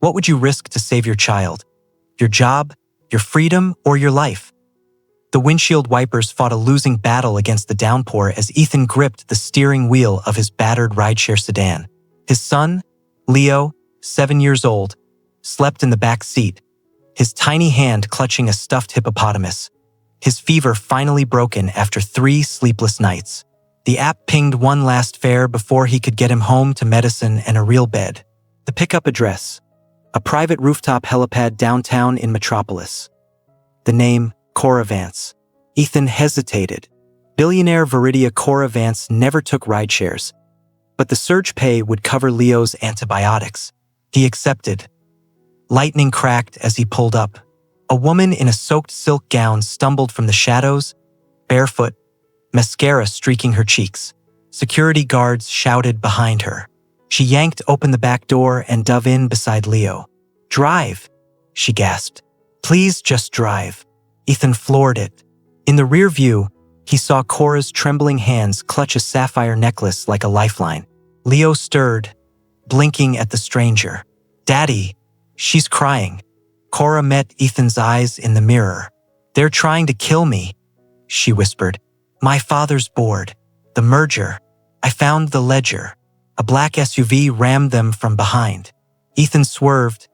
What would you risk to save your child? Your job, your freedom, or your life? The windshield wipers fought a losing battle against the downpour as Ethan gripped the steering wheel of his battered rideshare sedan. His son, Leo, 7 years old, slept in the back seat, his tiny hand clutching a stuffed hippopotamus. His fever finally broken after 3 sleepless nights. The app pinged one last fare before he could get him home to medicine and a real bed. The pickup address: a private rooftop helipad downtown in Metropolis. The name: Cora Vance. Ethan hesitated. Billionaire Cora Vance never took rideshares, but the surge pay would cover Leo's antibiotics. He accepted. Lightning cracked as he pulled up. A woman in a soaked silk gown stumbled from the shadows, barefoot, mascara streaking her cheeks. Security guards shouted behind her. She yanked open the back door and dove in beside Leo. "Drive," she gasped. "Please just drive." Ethan floored it. In the rear view, he saw Cora's trembling hands clutch a sapphire necklace like a lifeline. Leo stirred, blinking at the stranger. "Daddy, she's crying." Cora met Ethan's eyes in the mirror. "They're trying to kill me," she whispered. "My father's bored. The merger. I found the ledger." A black SUV rammed them from behind. Ethan swerved,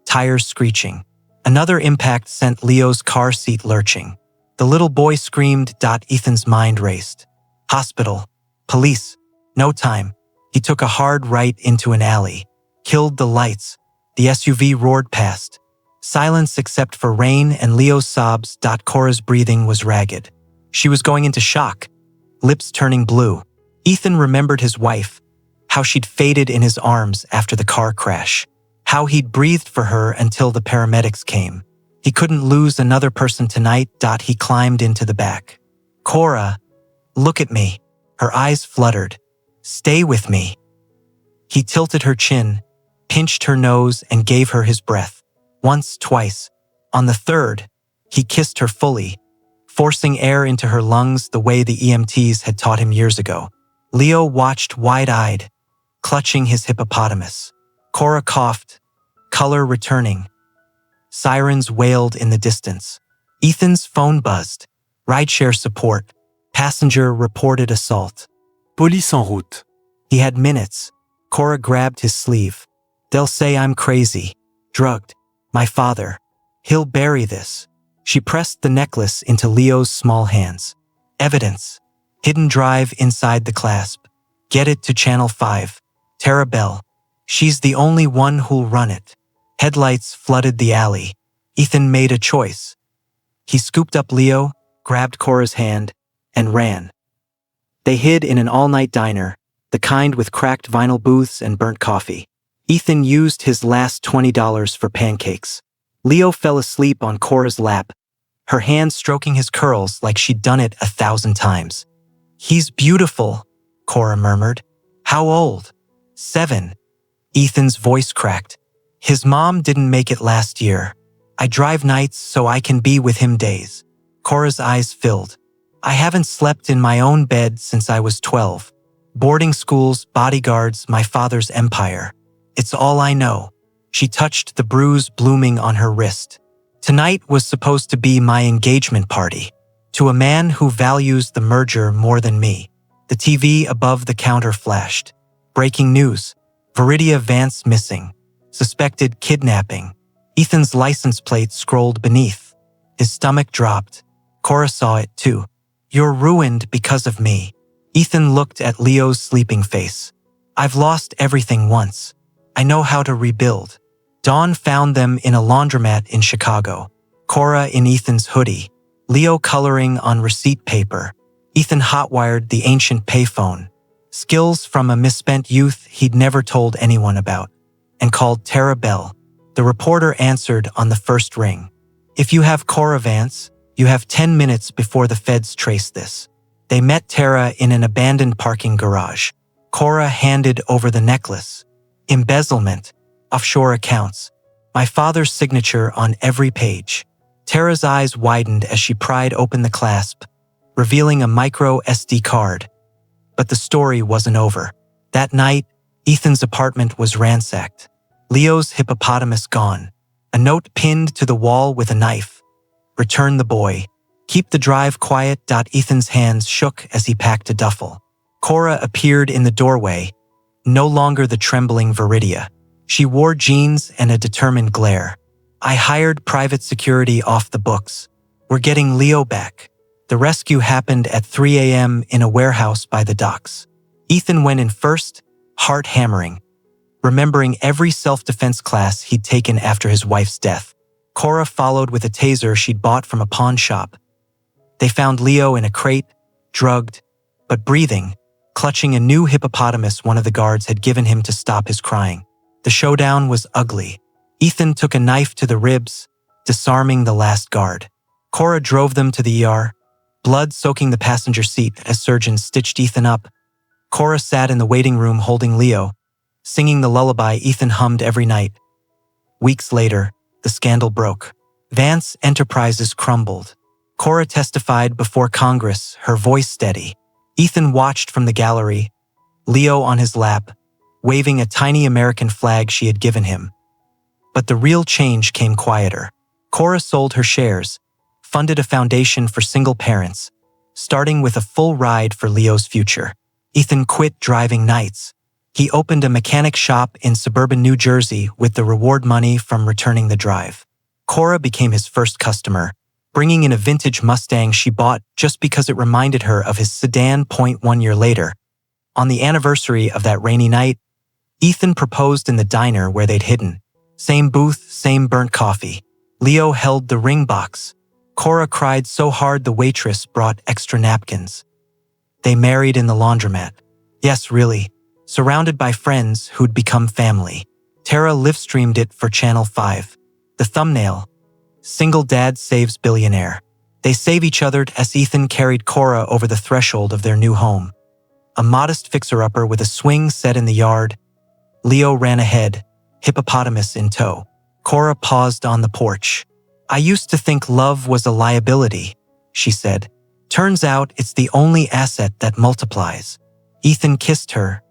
tires screeching. Another impact sent Leo's car seat lurching. The little boy screamed. Ethan's mind raced. Hospital. Police. No time. He took a hard right into an alley. Killed the lights. The SUV roared past. Silence except for rain and Leo's sobs. Cora's breathing was ragged. She was going into shock, lips turning blue. Ethan remembered his wife, how she'd faded in his arms after the car crash, how he'd breathed for her until the paramedics came. He couldn't lose another person tonight. He climbed into the back. "Cora, look at me." Her eyes fluttered. "Stay with me." He tilted her chin, pinched her nose, and gave her his breath. Once, twice. On the third, he kissed her fully, forcing air into her lungs the way the EMTs had taught him years ago. Leo watched wide-eyed, clutching his hippopotamus. Cora coughed, color returning. Sirens wailed in the distance. Ethan's phone buzzed. Rideshare support. Passenger reported assault. Police en route. He had minutes. Cora grabbed his sleeve. "They'll say I'm crazy. Drugged. My father. He'll bury this." She pressed the necklace into Leo's small hands. "Evidence. Hidden drive inside the clasp. Get it to Channel 5. Tara Bell. She's the only one who'll run it." Headlights flooded the alley. Ethan made a choice. He scooped up Leo, grabbed Cora's hand, and ran. They hid in an all-night diner, the kind with cracked vinyl booths and burnt coffee. Ethan used his last $20 for pancakes. Leo fell asleep on Cora's lap, her hand stroking his curls like she'd done it 1,000 times. "He's beautiful," Cora murmured. "How old?" 7. Ethan's voice cracked. "His mom didn't make it last year. I drive nights so I can be with him days." Cora's eyes filled. "I haven't slept in my own bed since I was 12. Boarding schools, bodyguards, my father's empire. It's all I know." She touched the bruise blooming on her wrist. "Tonight was supposed to be my engagement party. To a man who values the merger more than me." The TV above the counter flashed. Breaking news. Vance missing. Suspected kidnapping. Ethan's license plate scrolled beneath. His stomach dropped. Cora saw it too. "You're ruined because of me." Ethan looked at Leo's sleeping face. "I've lost everything once. I know how to rebuild." Dawn found them in a laundromat in Chicago. Cora in Ethan's hoodie. Leo coloring on receipt paper. Ethan hotwired the ancient payphone. Skills from a misspent youth he'd never told anyone about. And called Tara Bell. The reporter answered on the first ring. "If you have Cora Vance, you have 10 minutes before the feds trace this." They met Tara in an abandoned parking garage. Cora handed over the necklace. Embezzlement. Offshore accounts. My father's signature on every page. Tara's eyes widened as she pried open the clasp, revealing a micro SD card. But the story wasn't over. That night, Ethan's apartment was ransacked. Leo's hippopotamus gone. A note pinned to the wall with a knife. Return the boy. Keep the drive quiet. Ethan's hands shook as he packed a duffel. Cora appeared in the doorway, no longer the trembling Viridia. She wore jeans and a determined glare. I hired private security off the books. We're getting Leo back. The rescue happened at 3 a.m. in a warehouse by the docks. Ethan went in first, heart hammering, remembering every self-defense class he'd taken after his wife's death. Cora followed with a taser she'd bought from a pawn shop. They found Leo in a crate, drugged, but breathing, clutching a new hippopotamus one of the guards had given him to stop his crying. The showdown was ugly. Ethan took a knife to the ribs, disarming the last guard. Cora drove them to the ER, blood soaking the passenger seat as surgeons stitched Ethan up. Cora sat in the waiting room holding Leo, singing the lullaby Ethan hummed every night. Weeks later, the scandal broke. Vance Enterprises crumbled. Cora testified before Congress, her voice steady. Ethan watched from the gallery, Leo on his lap, waving a tiny American flag she had given him. But the real change came quieter. Cora sold her shares, funded a foundation for single parents, starting with a full ride for Leo's future. Ethan quit driving nights. He opened a mechanic shop in suburban New Jersey with the reward money from returning the drive. Cora became his first customer, bringing in a vintage Mustang she bought just because it reminded her of his sedan. 1 year later, on the anniversary of that rainy night, Ethan proposed in the diner where they'd hidden. Same booth, same burnt coffee. Leo held the ring box. Cora cried so hard the waitress brought extra napkins. They married in the laundromat. Yes, really, surrounded by friends who'd become family. Tara live-streamed it for Channel 5. The thumbnail: Single dad saves billionaire. They save each other as Ethan carried Cora over the threshold of their new home. A modest fixer-upper with a swing set in the yard. Leo ran ahead, hippopotamus in tow. Cora paused on the porch. I used to think love was a liability, she said. Turns out it's the only asset that multiplies. Ethan kissed her,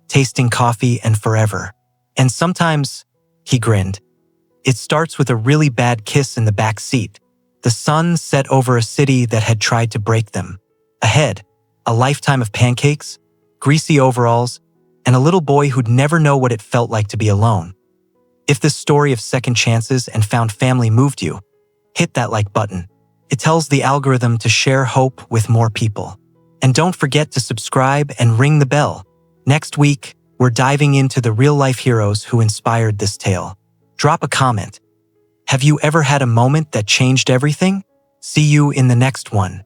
tasting coffee and forever. And sometimes, he grinned, it starts with a really bad kiss in the back seat. The sun set over a city that had tried to break them. Ahead, a lifetime of pancakes, greasy overalls, and a little boy who'd never know what it felt like to be alone. If this story of second chances and found family moved you, hit that like button. It tells the algorithm to share hope with more people. And don't forget to subscribe and ring the bell. Next week, we're diving into the real-life heroes who inspired this tale. Drop a comment. Have you ever had a moment that changed everything? See you in the next one.